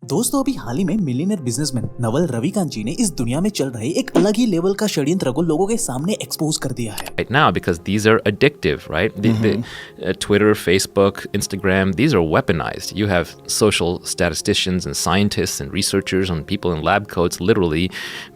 दोस्तों अभी हाल ही में मिलियनेयर बिजनेसमैन नवल रविकांत जी ने इस दुनिया में चल रहे एक अलग ही लेवल का षड्यंत्र को लोगों के सामने एक्सपोज कर दिया है। Right now, because these are addictive, right? Twitter, Facebook, Instagram, these are weaponized. You have social statisticians and scientists and researchers and people in lab coats, literally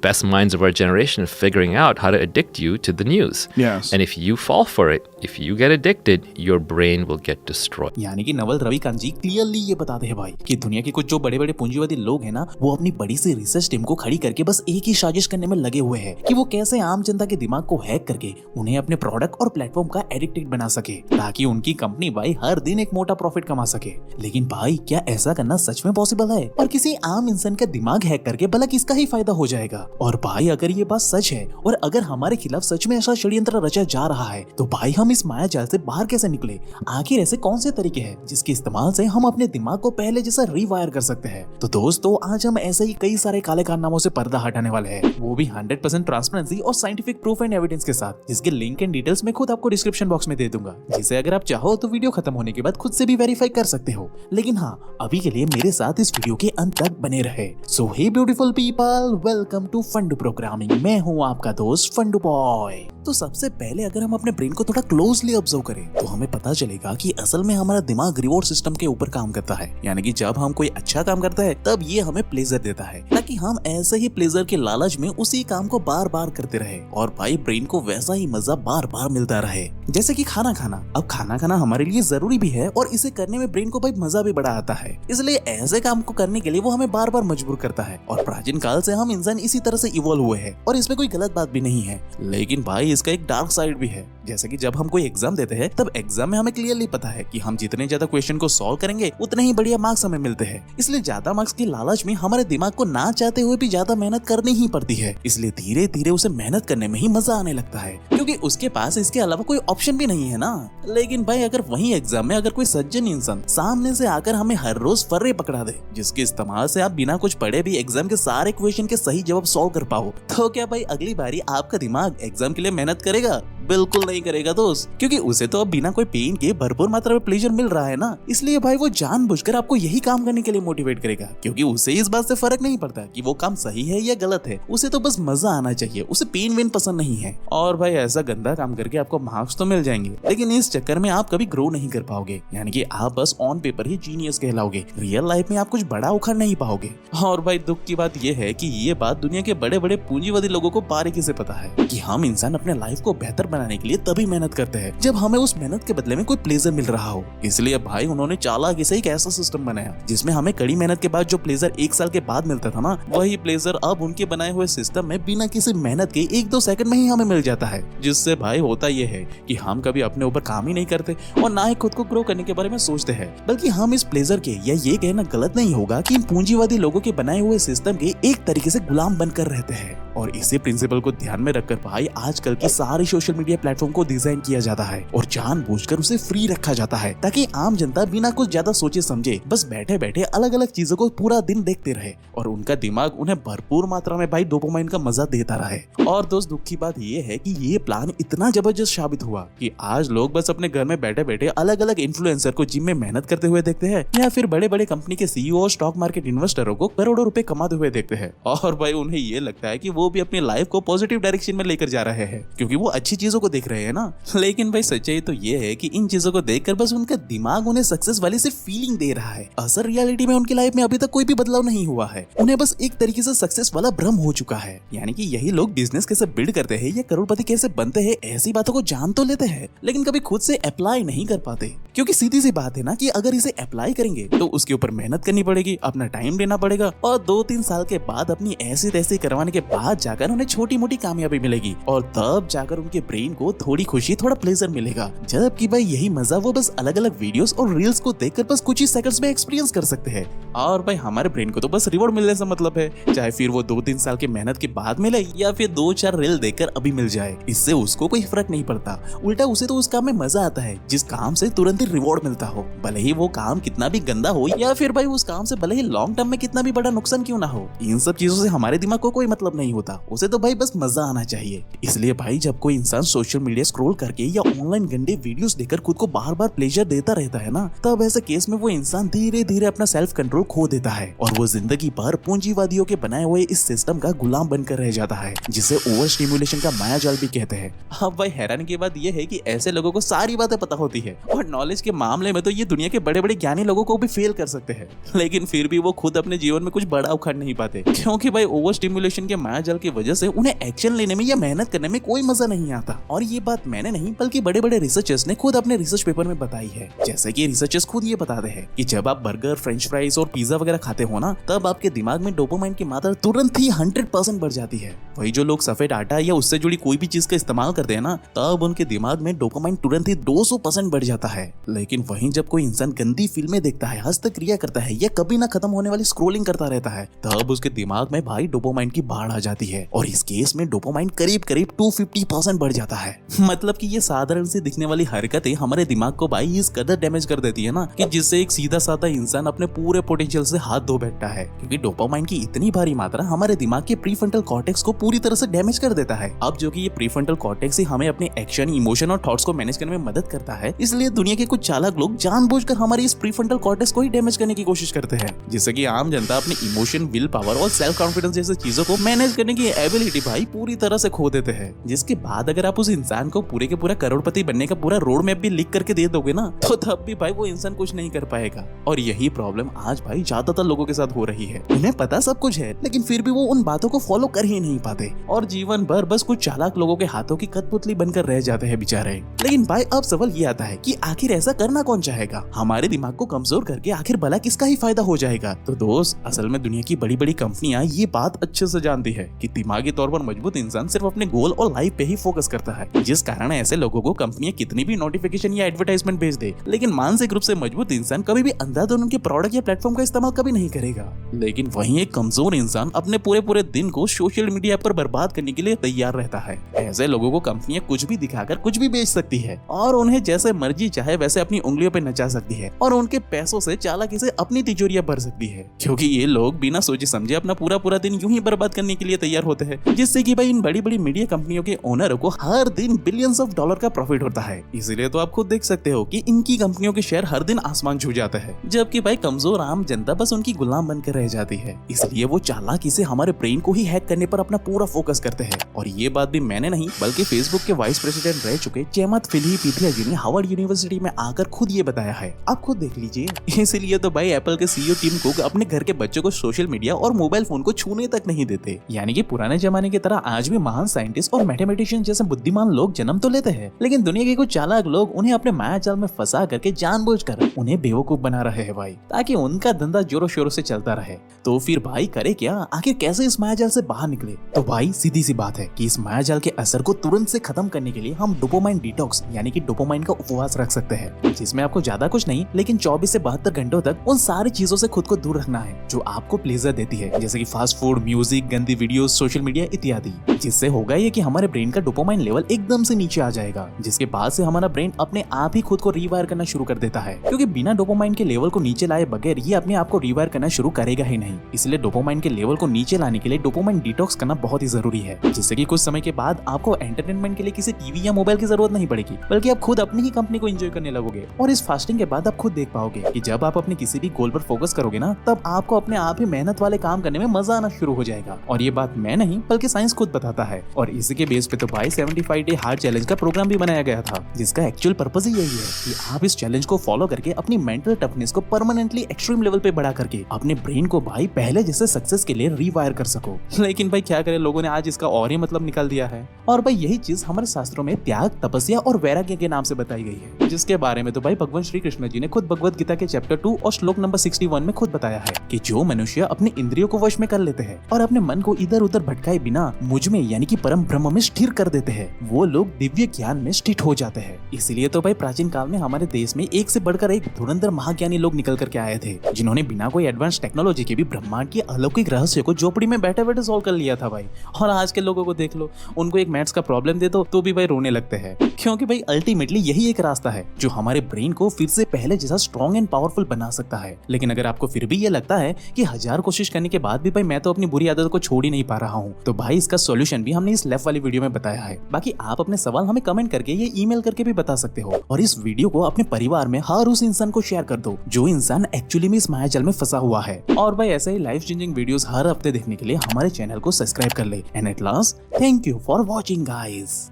best minds of our generation, figuring out how to addict you to the news. Yes. And if you fall for it, if you get addicted, your brain will get destroyed. यानी कि नवल रविकांत जी clearly ये बताते हैं भाई कि दुनिया के कुछ जो बड़े बड़े पूंजीवादी लोग हैं ना, वो अपनी बड़ी सी रिसर्च टीम को खड़ी करके बस एक ही साजिश करने में लगे हुए हैं कि वो कैसे आम जनता के दिमाग को हैक करके उन्हें अपने प्रोडक्ट और प्लेटफॉर्म का एडिक्टेड बना सके, ताकि उनकी कंपनी भाई हर दिन एक मोटा प्रॉफिट कमा सके। लेकिन भाई क्या ऐसा करना सच में पॉसिबल है? और किसी आम इंसान का दिमाग हैक करके भला किसका ही फायदा हो जाएगा? और भाई अगर ये बात सच है और अगर हमारे खिलाफ सच में ऐसा षड्यंत्र रचा जा रहा है, तो भाई हम इस माया जाल से बाहर कैसे निकले? आखिर ऐसे कौन से तरीके हैं जिसके इस्तेमाल से हम अपने दिमाग को पहले जैसा रिवायर कर सकते हैं? तो दोस्तों आज हम ऐसे ही कई सारे काले कारनामों से पर्दा हटाने वाले हैं, वो भी 100% ट्रांसपेरेंसी और साइंटिफिक प्रूफ एंड एविडेंस के साथ, जिसके लिंक एंड डिटेल्स मैं खुद आपको डिस्क्रिप्शन बॉक्स में दे दूंगा, जिसे अगर आप चाहो तो वीडियो खत्म होने के बाद खुद से भी वेरीफाई कर सकते हो। लेकिन हाँ, अभी के लिए मेरे साथ इस वीडियो के अंत तक बने रहे। So hey beautiful people, welcome to Fundoo programming. मैं हूँ आपका दोस्त फंडू बॉय। तो सबसे पहले अगर हम अपने ब्रेन को थोड़ा क्लोजली ऑब्जर्व करें तो हमें पता चलेगा कि असल में हमारा दिमाग रिवॉर्ड सिस्टम के ऊपर काम करता है। यानी कि जब हम कोई अच्छा काम करते हैं तब ये हमें प्लेजर देता है, ताकि हम ऐसे ही प्लेजर के लालच में उसी काम को बार बार करते रहे और भाई ब्रेन को वैसा ही मजा बार बार मिलता रहे। जैसे कि खाना खाना। अब खाना खाना हमारे लिए जरूरी भी है और इसे करने में ब्रेन को भाई मजा भी बड़ा आता है, इसलिए ऐसे काम को करने के लिए वो हमें बार बार मजबूर करता है। और प्राचीन काल से हम इंसान इसी तरह से इवॉल्व हुए हैं और इसमें कोई गलत बात भी नहीं है। लेकिन भाई इसका एक डार्क साइड भी है। जैसे कि जब हम कोई एग्जाम देते हैं तब एग्जाम में हमें क्लियरली पता है कि हम जितने ज्यादा क्वेश्चन को सॉल्व करेंगे उतने ही बढ़िया मार्क्स हमें मिलते हैं। इसलिए ज्यादा मार्क्स की लालच में हमारे दिमाग को ना चाहते हुए भी ज्यादा मेहनत करनी ही पड़ती है। इसलिए धीरे धीरे उसे मेहनत करने में ही मजा आने लगता है, क्योंकि उसके पास इसके अलावा कोई ऑप्शन भी नहीं है ना। लेकिन भाई अगर वही एग्जाम में अगर कोई सज्जन इंसान सामने से आकर हमें हर रोज फर्रे पकड़ा दे, जिसके इस्तेमाल से आप बिना कुछ पढ़े भी एग्जाम के सारे क्वेश्चन के सही जवाब सॉल्व कर पाओ, तो क्या भाई अगली बारी आपका दिमाग एग्जाम के लिए मेहनत करेगा? बिल्कुल नहीं करेगा दोस्त, क्योंकि उसे तो अब बिना कोई पेन के भरपूर मात्रा में प्लेजर मिल रहा है ना। इसलिए भाई वो जानबूझकर आपको यही काम करने के लिए मोटिवेट करेगा, क्योंकि उसे इस बात से फर्क नहीं पड़ता कि वो काम सही है या गलत है। उसे तो बस मजा आना चाहिए, उसे पेन वेन पसंद नहीं है। और भाई ऐसा गंदा काम करके आपको मार्क्स तो मिल जाएंगे, लेकिन इस चक्कर में आप कभी ग्रो नहीं कर पाओगे। यानी कि आप बस ऑन पेपर ही जीनियस कहलाओगे, रियल लाइफ में आप कुछ बड़ा उखाड़ नहीं पाओगे। और भाई दुख की बात यह है कि ये बात दुनिया के बड़े बड़े पूंजीवादी लोगों को बारीकी से पता है कि हम इंसान अपने लाइफ को बेहतर बनाने के लिए तभी मेहनत करते हैं जब हमें उस मेहनत के बदले में कोई प्लेजर मिल रहा हो। इसलिए भाई उन्होंने चालाकी से एक ऐसा सिस्टम बनाया जिसमें हमें कड़ी मेहनत के बाद जो प्लेजर 1 साल के बाद मिलता था ना, वही प्लेजर अब उनके बनाए हुए सिस्टम में बिना किसी मेहनत के 1-2 सेकंड में ही हमें मिल जाता है। जिससे भाई होता यह है कि हम कभी अपने ऊपर काम ही नहीं करते और ना ही खुद को ग्रो करने के बारे में सोचते हैं, बल्कि हम इस प्लेजर के, या ये कहना गलत नहीं होगा कि इन पूंजीवादी लोगों के बनाए हुए सिस्टम के एक तरीके से गुलाम बनकर रहते हैं। और इसी प्रिंसिपल को ध्यान में रखकर भाई आजकल की सारी सोशल मीडिया प्लेटफॉर्म को डिजाइन किया जाता है और जानबूझकर उसे फ्री रखा जाता है, ताकि आम जनता बिना कुछ ज्यादा सोचे समझे बस बैठे बैठे अलग अलग चीजों को पूरा दिन देखते रहे और उनका दिमाग उन्हें भरपूर मात्रा में भाई डोपामाइन का मजा देता रहे। और दोस्त दुख की बात ये है कि ये प्लान इतना जबरदस्त साबित हुआ कि आज लोग बस अपने घर में बैठे बैठे अलग अलग इन्फ्लुएंसर को जिम में मेहनत करते हुए देखते हैं, या फिर बड़े बड़े कंपनी के सीईओ और स्टॉक मार्केट इन्वेस्टरों को करोड़ों रुपए कमाते हुए देखते हैं। और भाई उन्हें ये लगता है कि वो भी अपनी लाइफ को पॉजिटिव डायरेक्शन में लेकर जा रहे हैं, क्योंकि वो अच्छी चीजों को देख रहे हैं ना। लेकिन भाई सच्चाई तो ये है कि इन चीजों को देखकर बस उनका दिमाग उन्हें सक्सेस वाली सिर्फ फीलिंग दे रहा है। असल रियलिटी में उनकी लाइफ में अभी तक कोई भी बदलाव नहीं हुआ है। उन्हें बस एक तरीके से सक्सेस वाला भ्रम हो चुका है। यानी कि यही लोग बिजनेस कैसे बिल्ड करते हैं या करोड़पति कैसे बनते हैं, ऐसी बातों को जान तो लेते हैं, लेकिन कभी खुद से अप्लाई नहीं कर पाते। क्योंकि सीधी सी बात है ना कि अगर इसे अप्लाई करेंगे तो उसके ऊपर मेहनत करनी पड़ेगी, अपना टाइम देना पड़ेगा और 2-3 साल के बाद अपनी ऐसी तैसी करवाने के बाद जाकर उन्हें छोटी मोटी कामयाबी मिलेगी और तब जाकर उनके ब्रेन को थोड़ी खुशी, थोड़ा प्लेजर मिलेगा। जबकि भाई यही मजा वो बस अलग अलग वीडियोस और रील्स को देखकर बस कुछ ही सेकंड्स में एक्सपीरियंस कर सकते हैं। और भाई हमारे ब्रेन को तो बस रिवॉर्ड मिलने से मतलब है, चाहे फिर वो 2-3 साल की मेहनत के बाद मिले या फिर 2-4 रील देखकर अभी मिल जाए। इससे उसको कोई फर्क नहीं पड़ता, उल्टा उसे तो उस काम में मजा आता है जिस काम से तुरंत ही रिवॉर्ड मिलता हो, भले ही वो काम कितना भी गंदा हो या फिर भाई उस काम से भले ही लॉन्ग टर्म में कितना भी बड़ा नुकसान क्यों ना हो, इन सब चीजों से हमारे दिमाग को कोई मतलब नहीं होता। उसे तो भाई बस मजा आना चाहिए। इसलिए भाई जब कोई इंसान सोशल मीडिया स्क्रॉल करके या ऑनलाइन गंदे वीडियोस देखकर खुद को बार बार प्लेजर देता रहता है ना, तब ऐसे केस में वो इंसान धीरे धीरे अपना सेल्फ कंट्रोल खो देता है और वो जिंदगी भर पूंजीवादियों के बनाए हुए इस सिस्टम का गुलाम बनकर रह जाता है, जिसे ओवर स्टिमुलेशन का मायाजाल भी कहते हैं। अब भाई हैरानी की बात यह है कि ऐसे लोगों को सारी बातें पता होती है और नॉलेज के मामले में तो ये दुनिया के बड़े बड़े ज्ञानी लोगों को भी फेल कर सकते हैं, लेकिन फिर भी वो खुद अपने जीवन में कुछ बड़ा उखाड़ नहीं पाते, क्योंकि भाई ओवर स्टिमुलेशन के मायाजाल की वजह से उन्हें एक्शन लेने में या मेहनत करने में कोई मजा नहीं आता। और ये बात मैंने नहीं बल्कि बड़े बड़े रिसर्चर्स ने खुद अपने रिसर्च पेपर में बताई है। जैसे कि रिसर्चर्स खुद ये बताते हैं कि जब आप बर्गर, फ्रेंच फ्राइज और पिज्जा वगैरह खाते हो ना, तब आपके दिमाग में डोपामाइन की मात्रा तुरंत ही 100% बढ़ जाती है। वही जो लोग सफेद आटा या उससे जुड़ी कोई भी चीज का इस्तेमाल करते हैं ना, तब उनके दिमाग में डोपामाइन तुरंत ही 200% बढ़ जाता है। लेकिन वहीं जब कोई इंसान गंदी फिल्में देखता है, हस्तक्रिया करता है या कभी ना खत्म होने वाली स्क्रोलिंग करता रहता है, तब उसके दिमाग में भाई डोपामाइन की बाढ़ आ जाती है और इस केस में डोपामाइन करीब करीब 250% बढ़ जाता है। मतलब कि ये साधारण से दिखने वाली हरकतें हमारे दिमाग को भाई इस कदर डैमेज कर देती है ना, कि जिससे एक सीधा साधा इंसान अपने पूरे पोटेंशियल से हाथ धो बैठता है, क्योंकि डोपामाइन की इतनी भारी मात्रा हमारे दिमाग के प्रीफ्रंटल कॉर्टेक्स को पूरी तरह से डैमेज कर देता है। अब जो कि ये प्रीफ्रंटल कॉर्टेक्स ही हमें अपने एक्शन, इमोशन और थॉट्स को मैनेज करने में मदद करता है, इसलिए दुनिया के कुछ चालाक लोग जानबूझकर हमारी इस प्रीफ्रंटल कॉर्टेक्स को ही डैमेज करने की कोशिश करते हैं, जिससे कि आम जनता अपने इमोशन, विल पावर और सेल्फ कॉन्फिडेंस जैसी चीजों को मैनेज करने की एबिलिटी भाई पूरी तरह से खो देते हैं। जिसके बाद अगर आप उस इंसान को पूरे के पूरा करोड़पति बनने का पूरा रोड मैप भी लिख करके दे दोगे ना, तो तब भी भाई वो इंसान कुछ नहीं कर पाएगा। और यही प्रॉब्लम आज भाई ज्यादातर लोगों के साथ हो रही है। उन्हें पता सब कुछ है, लेकिन फिर भी वो उन बातों को फॉलो कर ही नहीं पाते और जीवन भर बस कुछ चालाक लोगों के हाथों की कठपुतली बनकर रह जाते हैं बेचारे। लेकिन भाई अब सवाल ये आता है कि आखिर ऐसा करना कौन चाहेगा? हमारे दिमाग को कमजोर करके आखिर भला किसका ही फायदा हो जाएगा? तो दोस्त, असल में दुनिया की बड़ी बड़ी कंपनियां ये बात अच्छे से जानती है कि दिमागी तौर पर मजबूत इंसान सिर्फ अपने गोल और लाइफ पे ही फोकस करता है, जिस कारण ऐसे लोगों को कंपनियां कितनी भी नोटिफिकेशन या एडवर्टाइजमेंट भेज दे, लेकिन मानसिक रूप से मजबूत इंसान कभी भी अंधाधुन उनके प्रोडक्ट या प्लेटफॉर्म का इस्तेमाल कभी नहीं करेगा। लेकिन वहीं एक कमजोर इंसान अपने पूरे दिन को सोशल मीडिया पर बर्बाद करने के लिए तैयार रहता है। ऐसे लोगों को कंपनियां कुछ भी दिखाकर कुछ भी बेच सकती है और उन्हें जैसे मर्जी चाहे वैसे अपनी उंगलियों पर नचा सकती है और उनके पैसों से चालाकी से अपनी तिजोरियां भर सकती है, क्योंकि ये लोग बिना सोचे समझे अपना पूरा दिन यूं ही बर्बाद करने के लिए तैयार होते हैं, जिससे कि भाई इन बड़ी बड़ी मीडिया कंपनियों के ओनरों को हर दिन बिलियंस ऑफ डॉलर का प्रॉफिट होता है। इसीलिए तो आप खुद देख सकते हो कि इनकी कंपनियों के शेयर हर दिन आसमान छू जाता है, जबकि भाई कमजोर आम जनता बस उनकी गुलाम बनकर रह जाती है। इसलिए वो चालाकी से हमारे ब्रेन को ही हैक करने पर अपना पूरा फोकस करते हैं। और ये बात भी मैंने नहीं बल्कि फेसबुक के वाइस प्रेसिडेंट रह चुके चेमत फिलिपिथिया जी ने हार्वर्ड यूनिवर्सिटी में आकर खुद ये बताया है। आप खुद देख लीजिए। इसलिए तो भाई एप्पल के सीईओ टिम कुक अपने घर के बच्चों को सोशल मीडिया और मोबाइल फोन को छूने तक नहीं देते। यानी कि पुराने जमाने की तरह आज भी महान साइंटिस्ट और मैथमेटिशियन जैसे बुद्धिमान लोग जन्म तो लेते हैं, लेकिन दुनिया के कुछ चालाक लोग उन्हें अपने मायाजाल में फंसा करके जानबूझकर उन्हें बेवकूफ बना रहे हैं भाई, ताकि उनका धंधा जोरों शोरों से चलता रहे। तो फिर भाई करे क्या? आखिर कैसे इस मायाजाल से बाहर निकले? तो भाई सीधी सी बात है कि इस मायाजाल के असर को तुरंत से खत्म करने के लिए हम डोपामाइन डिटॉक्स यानी कि डोपामाइन का उपवास रख सकते हैं, जिसमें आपको ज्यादा कुछ नहीं लेकिन 24 से 72 घंटों तक उन सारी चीजों से खुद को दूर रखना है जो आपको प्लेजर देती है, जैसे कि फास्ट फूड, म्यूजिक, गंदी वीडियोस, सोशल मीडिया इत्यादि। जिससे होगा ये कि हमारे ब्रेन का डोपामाइन लेवल एकदम से नीचे आ जाएगा, जिसके बाद से हमारा ब्रेन अपने आप ही खुद को रीवायर करना शुरू कर देता है, क्योंकि बिना डोपामाइन के लेवल को नीचे लाए बगैर ये अपने आप को रीवायर करना शुरू करेगा ही नहीं। इसलिए डोपामाइन के लेवल को नीचे लाने के लिए डोपामाइन डिटॉक्स करना बहुत ही जरूरी है, जिससे कि कुछ समय के बाद आपको एंटरटेनमेंट के लिए किसी टीवी या मोबाइल की जरूरत नहीं पड़ेगी, बल्कि आप खुद अपनी ही कंपनी को एंजॉय करने लगोगे। और इस फास्टिंग के बाद आप खुद देख पाओगे कि जब आप अपने किसी भी गोल पर फोकस करोगे ना, तब आपको अपने आप ही मेहनत वाले काम करने में मजा आना शुरू हो जाएगा। और ये बात मैं नहीं बल्कि साइंस खुद बताता है। और इसी के बेस पे तो भाई 75 डे हार्ड चैलेंज का प्रोग्राम भी बनाया गया था, जिसका एक्चुअल पर्पस ही यही है कि आप इस चैलेंज को फॉलो करके अपनी मेंटल टफनेस को परमानेंटली एक्सट्रीम लेवल पे बढ़ा करके अपने ब्रेन को भाई पहले जैसे सक्सेस के लिए रीवायर कर सको। लेकिन भाई क्या करे, लोगों ने आज इसका और ही मतलब निकाल दिया है। और भाई यही चीज हमारे शास्त्रों में त्याग, तपस्या और वैराग्य के नाम से बताई गई है, जिसके बारे में तो भाई भगवान श्री कृष्ण जी ने खुद भगवद गीता के चैप्टर 2 और श्लोक नंबर 61 में खुद बताया है कि जो मनुष्य अपने इंद्रियों को वश में कर लेते हैं और अपने मन को इधर उधर भटकाए बिना मुझ में यानी कि परम ब्रह्म में स्थिर कर देते हैं, वो लोग दिव्य ज्ञान में स्थित हो जाते हैं। इसलिए तो भाई प्राचीन काल में हमारे देश में एक से बढ़कर एक धुरंधर महाज्ञानी लोग निकल करके आए थे, जिन्होंने बिना कोई एडवांस टेक्नोलॉजी के भी ब्रह्मांड के अलौकिक रहस्य को झोपड़ी में बैठे बैठे सॉल्व कर लिया था भाई। और आज के लोगों को देख लो, उनको एक मैथ्स का प्रॉब्लम दे दो तो भी भाई रोने लगते हैं, क्योंकि भाई अल्टीमेटली यही एक रास्ता है जो हमारे ब्रेन को फिर से पहले जैसा स्ट्रॉन्ग एंड पावरफुल बना सकता है। लेकिन अगर आपको फिर भी ये लगता है कि 1000 कोशिश करने के बाद भी भाई मैं तो अपनी बुरी आदतों को छोड़ ही नहीं पा रहा हूँ, तो भाई इसका सॉल्यूशन भी हमने इस लेफ्ट वाली वीडियो में बताया है। बाकी आप अपने सवाल हमें कमेंट करके या ईमेल करके भी बता सकते हो, और इस वीडियो को अपने परिवार में हर उस इंसान को शेयर कर दो जो इंसान एक्चुअली में इस मायाजाल में फंसा हुआ है। और भाई ऐसे ही लाइफ चेंजिंग वीडियोस हर हफ्ते देखने के लिए हमारे चैनल को सब्सक्राइब कर ले। And at last, thank you for watching guys.